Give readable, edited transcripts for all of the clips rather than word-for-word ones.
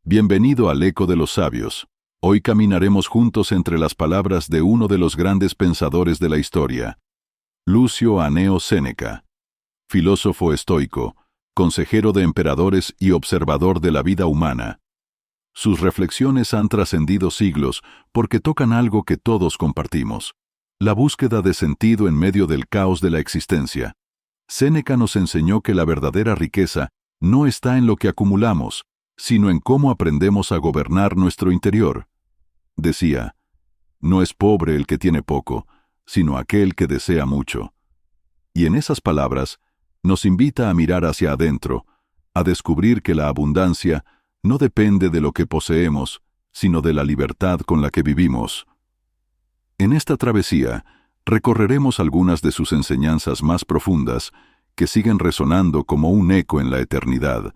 Bienvenido al Eco de los Sabios. Hoy caminaremos juntos entre las palabras de uno de los grandes pensadores de la historia, Lucio Anneo Séneca, filósofo estoico, consejero de emperadores y observador de la vida humana. Sus reflexiones han trascendido siglos porque tocan algo que todos compartimos: la búsqueda de sentido en medio del caos de la existencia. Séneca nos enseñó que la verdadera riqueza no está en lo que acumulamos, sino en cómo aprendemos a gobernar nuestro interior. Decía, no es pobre el que tiene poco, sino aquel que desea mucho. Y en esas palabras nos invita a mirar hacia adentro, a descubrir que la abundancia no depende de lo que poseemos, sino de la libertad con la que vivimos. En esta travesía, recorreremos algunas de sus enseñanzas más profundas que siguen resonando como un eco en la eternidad.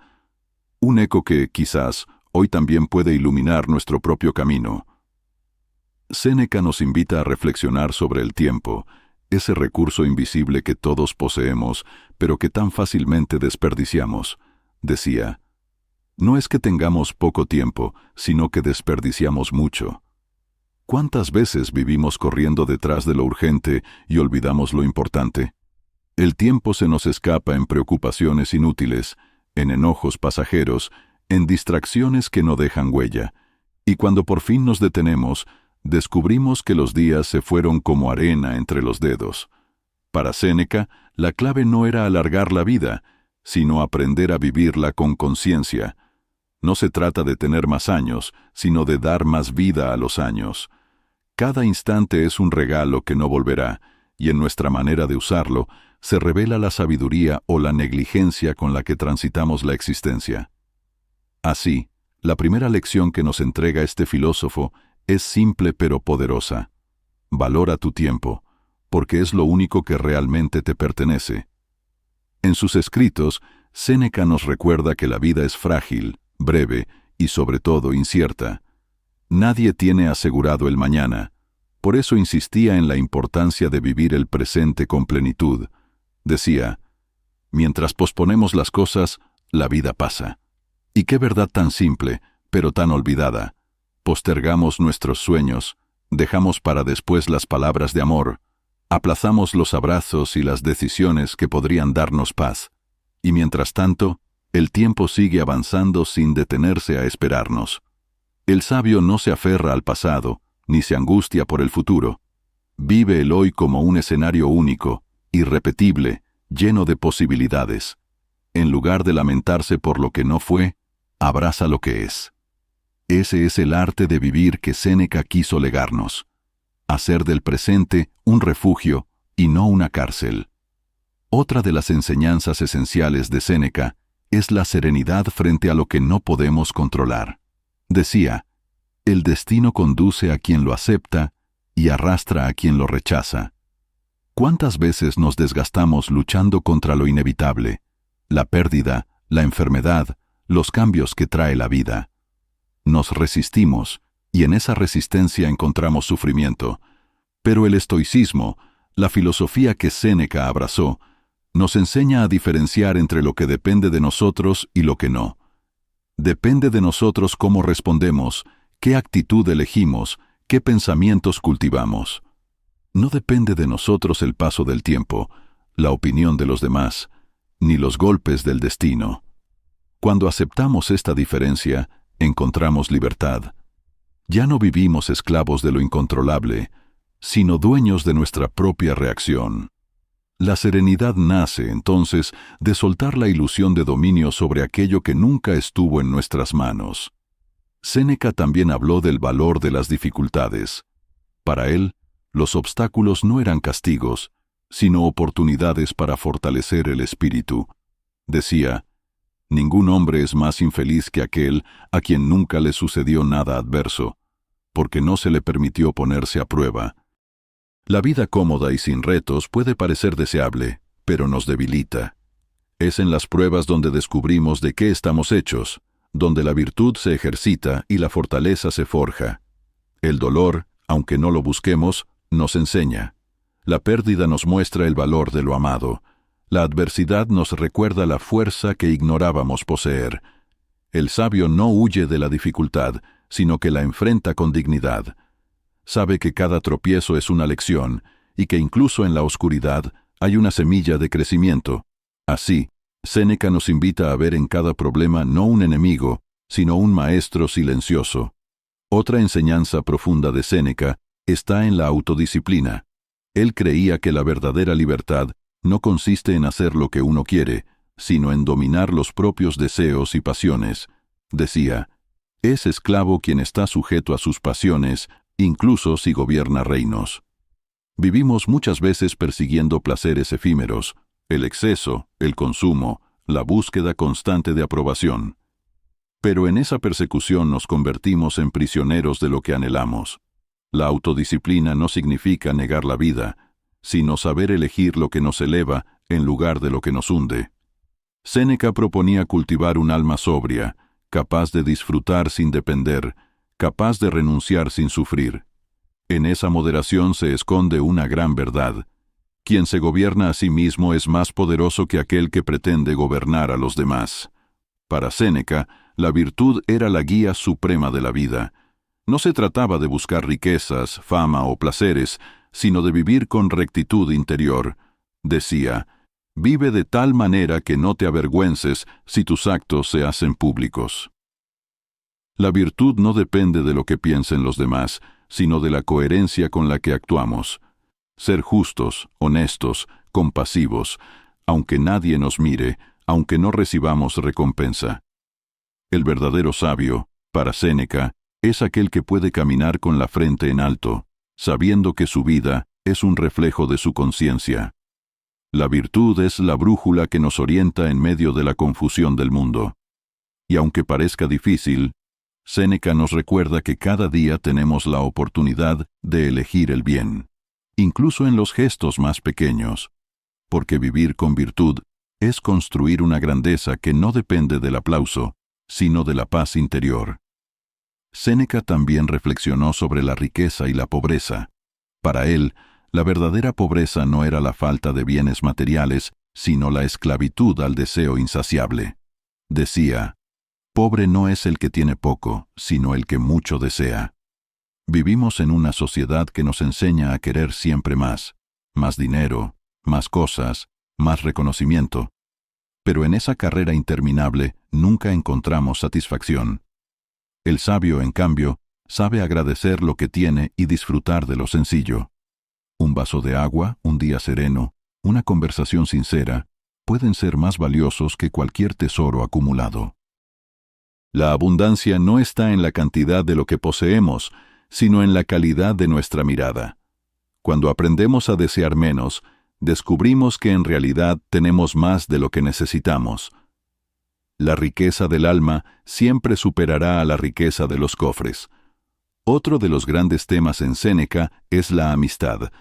Un eco que, quizás, hoy también puede iluminar nuestro propio camino. Séneca nos invita a reflexionar sobre el tiempo, ese recurso invisible que todos poseemos, pero que tan fácilmente desperdiciamos. Decía, no es que tengamos poco tiempo, sino que desperdiciamos mucho. ¿Cuántas veces vivimos corriendo detrás de lo urgente y olvidamos lo importante? El tiempo se nos escapa en preocupaciones inútiles, en enojos pasajeros, en distracciones que no dejan huella. Y cuando por fin nos detenemos, descubrimos que los días se fueron como arena entre los dedos. Para Séneca, la clave no era alargar la vida, sino aprender a vivirla con conciencia. No se trata de tener más años, sino de dar más vida a los años. Cada instante es un regalo que no volverá, y en nuestra manera de usarlo se revela la sabiduría o la negligencia con la que transitamos la existencia. Así, la primera lección que nos entrega este filósofo es simple pero poderosa. Valora tu tiempo, porque es lo único que realmente te pertenece. En sus escritos, Séneca nos recuerda que la vida es frágil, breve y sobre todo incierta. Nadie tiene asegurado el mañana. Por eso insistía en la importancia de vivir el presente con plenitud. Decía, mientras posponemos las cosas, la vida pasa. Y qué verdad tan simple, pero tan olvidada. Postergamos nuestros sueños, dejamos para después las palabras de amor, aplazamos los abrazos y las decisiones que podrían darnos paz. Y mientras tanto, el tiempo sigue avanzando sin detenerse a esperarnos. El sabio no se aferra al pasado, ni se angustia por el futuro. Vive el hoy como un escenario único, irrepetible, lleno de posibilidades. En lugar de lamentarse por lo que no fue, abraza lo que es. Ese es el arte de vivir que Séneca quiso legarnos. Hacer del presente un refugio y no una cárcel. Otra de las enseñanzas esenciales de Séneca es la serenidad frente a lo que no podemos controlar. Decía, el destino conduce a quien lo acepta y arrastra a quien lo rechaza. ¿Cuántas veces nos desgastamos luchando contra lo inevitable, la pérdida, la enfermedad, los cambios que trae la vida? Nos resistimos, y en esa resistencia encontramos sufrimiento. Pero el estoicismo, la filosofía que Séneca abrazó, nos enseña a diferenciar entre lo que depende de nosotros y lo que no. Depende de nosotros cómo respondemos, qué actitud elegimos, qué pensamientos cultivamos. No depende de nosotros el paso del tiempo, la opinión de los demás, ni los golpes del destino. Cuando aceptamos esta diferencia, encontramos libertad. Ya no vivimos esclavos de lo incontrolable, sino dueños de nuestra propia reacción. La serenidad nace, entonces, de soltar la ilusión de dominio sobre aquello que nunca estuvo en nuestras manos. Séneca también habló del valor de las dificultades. Para él, los obstáculos no eran castigos, sino oportunidades para fortalecer el espíritu. Decía, ningún hombre es más infeliz que aquel a quien nunca le sucedió nada adverso, porque no se le permitió ponerse a prueba. La vida cómoda y sin retos puede parecer deseable, pero nos debilita. Es en las pruebas donde descubrimos de qué estamos hechos, donde la virtud se ejercita y la fortaleza se forja. El dolor, aunque no lo busquemos, nos enseña. La pérdida nos muestra el valor de lo amado. La adversidad nos recuerda la fuerza que ignorábamos poseer. El sabio no huye de la dificultad, sino que la enfrenta con dignidad. Sabe que cada tropiezo es una lección, y que incluso en la oscuridad hay una semilla de crecimiento. Así, Séneca nos invita a ver en cada problema no un enemigo, sino un maestro silencioso. Otra enseñanza profunda de Séneca está en la autodisciplina. Él creía que la verdadera libertad no consiste en hacer lo que uno quiere, sino en dominar los propios deseos y pasiones. Decía, es esclavo quien está sujeto a sus pasiones, incluso si gobierna reinos. Vivimos muchas veces persiguiendo placeres efímeros, el exceso, el consumo, la búsqueda constante de aprobación. Pero en esa persecución nos convertimos en prisioneros de lo que anhelamos. La autodisciplina no significa negar la vida, sino saber elegir lo que nos eleva en lugar de lo que nos hunde. Séneca proponía cultivar un alma sobria, capaz de disfrutar sin depender, capaz de renunciar sin sufrir. En esa moderación se esconde una gran verdad. Quien se gobierna a sí mismo es más poderoso que aquel que pretende gobernar a los demás. Para Séneca, la virtud era la guía suprema de la vida. No se trataba de buscar riquezas, fama o placeres, sino de vivir con rectitud interior. Decía, vive de tal manera que no te avergüences si tus actos se hacen públicos. La virtud no depende de lo que piensen los demás, sino de la coherencia con la que actuamos. Ser justos, honestos, compasivos, aunque nadie nos mire, aunque no recibamos recompensa. El verdadero sabio, para Séneca, es aquel que puede caminar con la frente en alto, sabiendo que su vida es un reflejo de su conciencia. La virtud es la brújula que nos orienta en medio de la confusión del mundo. Y aunque parezca difícil, Séneca nos recuerda que cada día tenemos la oportunidad de elegir el bien, incluso en los gestos más pequeños, porque vivir con virtud es construir una grandeza que no depende del aplauso, sino de la paz interior. Séneca también reflexionó sobre la riqueza y la pobreza. Para él, la verdadera pobreza no era la falta de bienes materiales, sino la esclavitud al deseo insaciable. Decía, pobre no es el que tiene poco, sino el que mucho desea. Vivimos en una sociedad que nos enseña a querer siempre más dinero, más cosas, más reconocimiento. Pero en esa carrera interminable nunca encontramos satisfacción. El sabio, en cambio, sabe agradecer lo que tiene y disfrutar de lo sencillo. Un vaso de agua, un día sereno, una conversación sincera, pueden ser más valiosos que cualquier tesoro acumulado. La abundancia no está en la cantidad de lo que poseemos, sino en la calidad de nuestra mirada. Cuando aprendemos a desear menos, descubrimos que en realidad tenemos más de lo que necesitamos. La riqueza del alma siempre superará a la riqueza de los cofres. Otro de los grandes temas en Séneca es la amistad.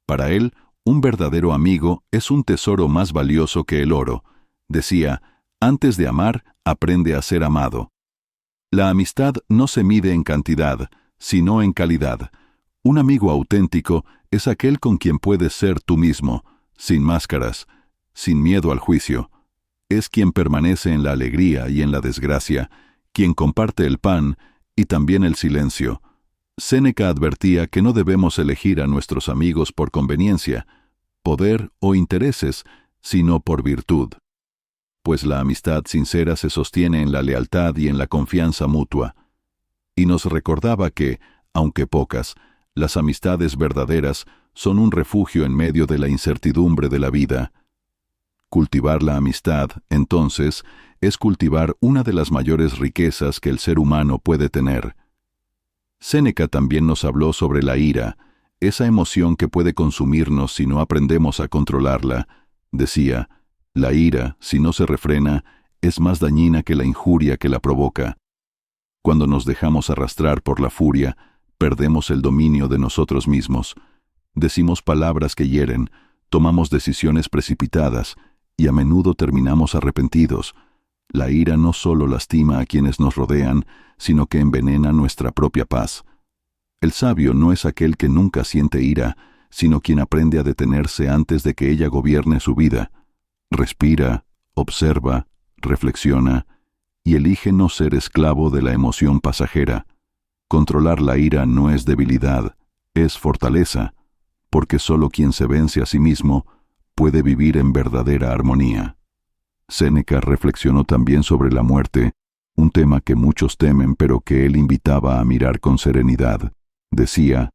Para él, un verdadero amigo es un tesoro más valioso que el oro. Decía, antes de amar, aprende a ser amado. La amistad no se mide en cantidad, sino en calidad. Un amigo auténtico es aquel con quien puedes ser tú mismo, sin máscaras, sin miedo al juicio. Es quien permanece en la alegría y en la desgracia, quien comparte el pan y también el silencio. Séneca advertía que no debemos elegir a nuestros amigos por conveniencia, poder o intereses, sino por virtud. Pues la amistad sincera se sostiene en la lealtad y en la confianza mutua. Y nos recordaba que, aunque pocas, las amistades verdaderas son un refugio en medio de la incertidumbre de la vida. Cultivar la amistad, entonces, es cultivar una de las mayores riquezas que el ser humano puede tener. Séneca también nos habló sobre la ira, esa emoción que puede consumirnos si no aprendemos a controlarla. Decía, la ira, si no se refrena, es más dañina que la injuria que la provoca. Cuando nos dejamos arrastrar por la furia, perdemos el dominio de nosotros mismos. Decimos palabras que hieren, tomamos decisiones precipitadas, y a menudo terminamos arrepentidos. La ira no solo lastima a quienes nos rodean, sino que envenena nuestra propia paz. El sabio no es aquel que nunca siente ira, sino quien aprende a detenerse antes de que ella gobierne su vida. Respira, observa, reflexiona, y elige no ser esclavo de la emoción pasajera. Controlar la ira no es debilidad, es fortaleza, porque solo quien se vence a sí mismo puede vivir en verdadera armonía. Séneca reflexionó también sobre la muerte, un tema que muchos temen pero que él invitaba a mirar con serenidad. Decía,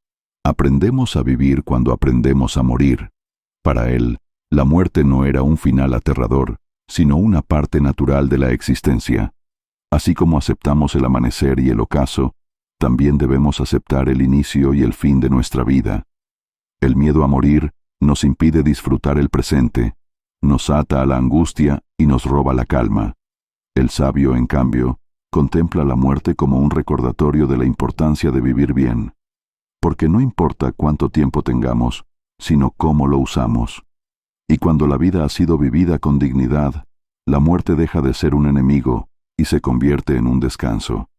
aprendemos a vivir cuando aprendemos a morir. Para él, la muerte no era un final aterrador, sino una parte natural de la existencia. Así como aceptamos el amanecer y el ocaso, también debemos aceptar el inicio y el fin de nuestra vida. El miedo a morir nos impide disfrutar el presente, nos ata a la angustia y nos roba la calma. El sabio, en cambio, contempla la muerte como un recordatorio de la importancia de vivir bien, porque no importa cuánto tiempo tengamos, sino cómo lo usamos. Y cuando la vida ha sido vivida con dignidad, la muerte deja de ser un enemigo y se convierte en un descanso.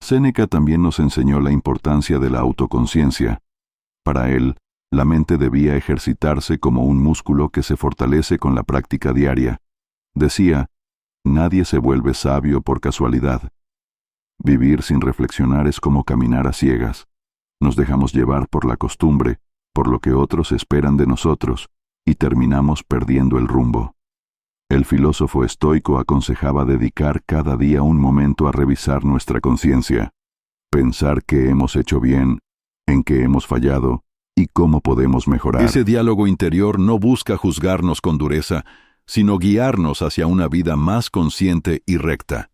Séneca también nos enseñó la importancia de la autoconciencia. Para él, la mente debía ejercitarse como un músculo que se fortalece con la práctica diaria. Decía, nadie se vuelve sabio por casualidad. Vivir sin reflexionar es como caminar a ciegas. Nos dejamos llevar por la costumbre, por lo que otros esperan de nosotros, y terminamos perdiendo el rumbo. El filósofo estoico aconsejaba dedicar cada día un momento a revisar nuestra conciencia, pensar qué hemos hecho bien, en qué hemos fallado y cómo podemos mejorar. Ese diálogo interior no busca juzgarnos con dureza, sino guiarnos hacia una vida más consciente y recta.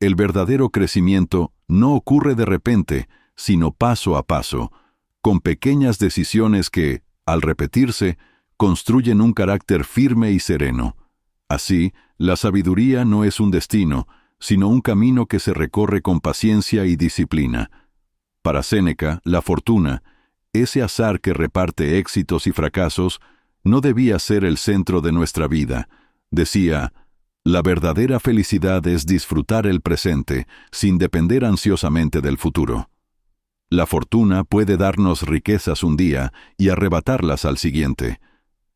El verdadero crecimiento no ocurre de repente, sino paso a paso, con pequeñas decisiones que, al repetirse, construyen un carácter firme y sereno. Así, la sabiduría no es un destino, sino un camino que se recorre con paciencia y disciplina. Para Séneca, la fortuna, ese azar que reparte éxitos y fracasos, no debía ser el centro de nuestra vida. Decía, la verdadera felicidad es disfrutar el presente, sin depender ansiosamente del futuro. La fortuna puede darnos riquezas un día y arrebatarlas al siguiente.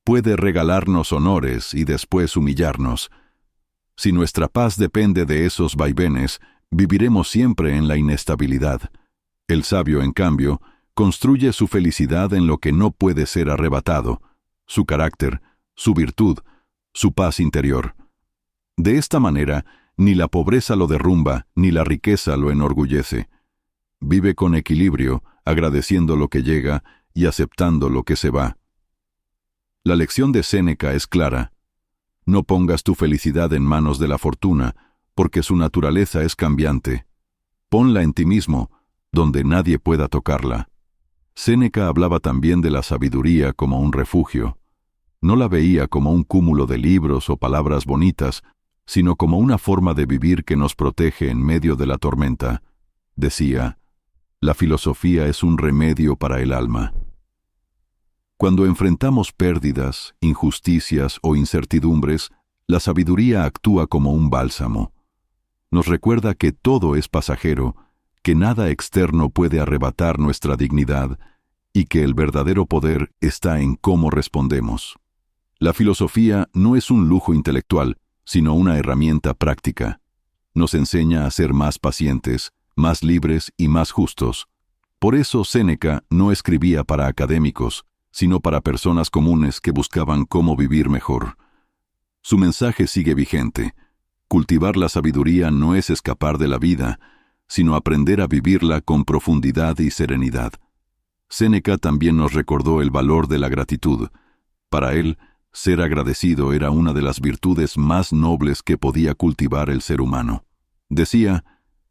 Puede regalarnos honores y después humillarnos. Si nuestra paz depende de esos vaivenes, viviremos siempre en la inestabilidad. El sabio, en cambio, construye su felicidad en lo que no puede ser arrebatado, su carácter, su virtud, su paz interior. De esta manera, ni la pobreza lo derrumba, ni la riqueza lo enorgullece. Vive con equilibrio, agradeciendo lo que llega y aceptando lo que se va. La lección de Séneca es clara. No pongas tu felicidad en manos de la fortuna, porque su naturaleza es cambiante. Ponla en ti mismo, donde nadie pueda tocarla. Séneca hablaba también de la sabiduría como un refugio. No la veía como un cúmulo de libros o palabras bonitas, sino como una forma de vivir que nos protege en medio de la tormenta. Decía, la filosofía es un remedio para el alma. Cuando enfrentamos pérdidas, injusticias o incertidumbres, la sabiduría actúa como un bálsamo. Nos recuerda que todo es pasajero, que nada externo puede arrebatar nuestra dignidad y que el verdadero poder está en cómo respondemos. La filosofía no es un lujo intelectual, sino una herramienta práctica. Nos enseña a ser más pacientes, más libres y más justos. Por eso Séneca no escribía para académicos, sino para personas comunes que buscaban cómo vivir mejor. Su mensaje sigue vigente. Cultivar la sabiduría no es escapar de la vida, sino aprender a vivirla con profundidad y serenidad. Séneca también nos recordó el valor de la gratitud. Para él, ser agradecido era una de las virtudes más nobles que podía cultivar el ser humano. Decía,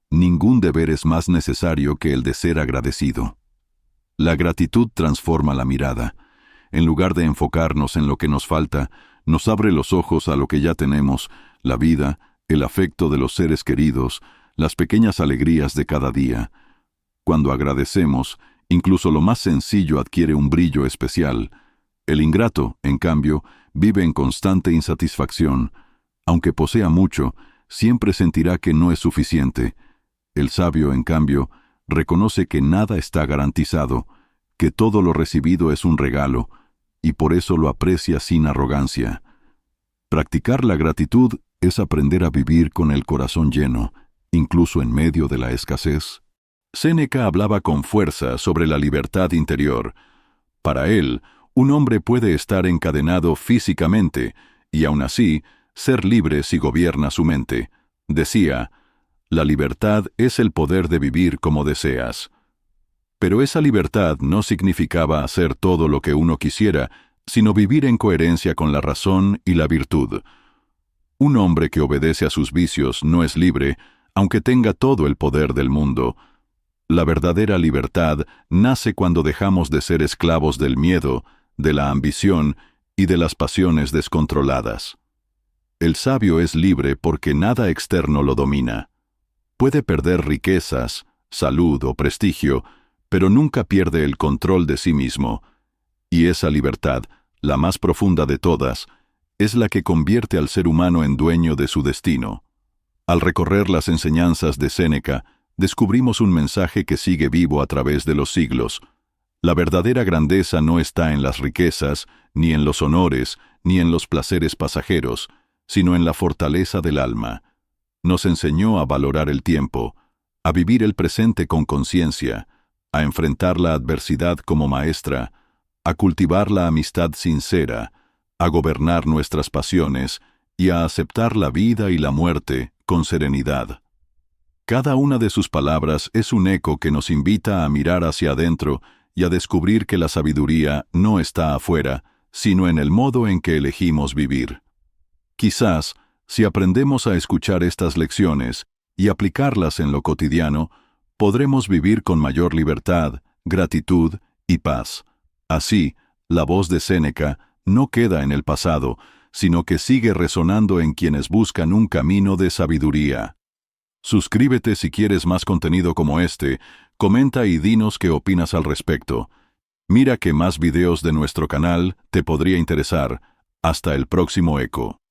ningún deber es más necesario que el de ser agradecido. La gratitud transforma la mirada. En lugar de enfocarnos en lo que nos falta, nos abre los ojos a lo que ya tenemos, la vida, el afecto de los seres queridos, las pequeñas alegrías de cada día. Cuando agradecemos, incluso lo más sencillo adquiere un brillo especial. El ingrato, en cambio, vive en constante insatisfacción. Aunque posea mucho, siempre sentirá que no es suficiente. El sabio, en cambio, reconoce que nada está garantizado, que todo lo recibido es un regalo, y por eso lo aprecia sin arrogancia. Practicar la gratitud es aprender a vivir con el corazón lleno, incluso en medio de la escasez. Séneca hablaba con fuerza sobre la libertad interior. Para él, un hombre puede estar encadenado físicamente y aún así ser libre si gobierna su mente. Decía, la libertad es el poder de vivir como deseas. Pero esa libertad no significaba hacer todo lo que uno quisiera, sino vivir en coherencia con la razón y la virtud. Un hombre que obedece a sus vicios no es libre, aunque tenga todo el poder del mundo. La verdadera libertad nace cuando dejamos de ser esclavos del miedo, de la ambición y de las pasiones descontroladas. El sabio es libre porque nada externo lo domina. Puede perder riquezas, salud o prestigio, pero nunca pierde el control de sí mismo. Y esa libertad, la más profunda de todas, es la que convierte al ser humano en dueño de su destino. Al recorrer las enseñanzas de Séneca, descubrimos un mensaje que sigue vivo a través de los siglos. La verdadera grandeza no está en las riquezas, ni en los honores, ni en los placeres pasajeros, sino en la fortaleza del alma. Nos enseñó a valorar el tiempo, a vivir el presente con conciencia, a enfrentar la adversidad como maestra, a cultivar la amistad sincera, a gobernar nuestras pasiones y a aceptar la vida y la muerte con serenidad. Cada una de sus palabras es un eco que nos invita a mirar hacia adentro y a descubrir que la sabiduría no está afuera, sino en el modo en que elegimos vivir. Quizás, si aprendemos a escuchar estas lecciones y aplicarlas en lo cotidiano, podremos vivir con mayor libertad, gratitud y paz. Así, la voz de Séneca no queda en el pasado, sino que sigue resonando en quienes buscan un camino de sabiduría. Suscríbete si quieres más contenido como este, comenta y dinos qué opinas al respecto. Mira que más videos de nuestro canal te podría interesar. Hasta el próximo eco.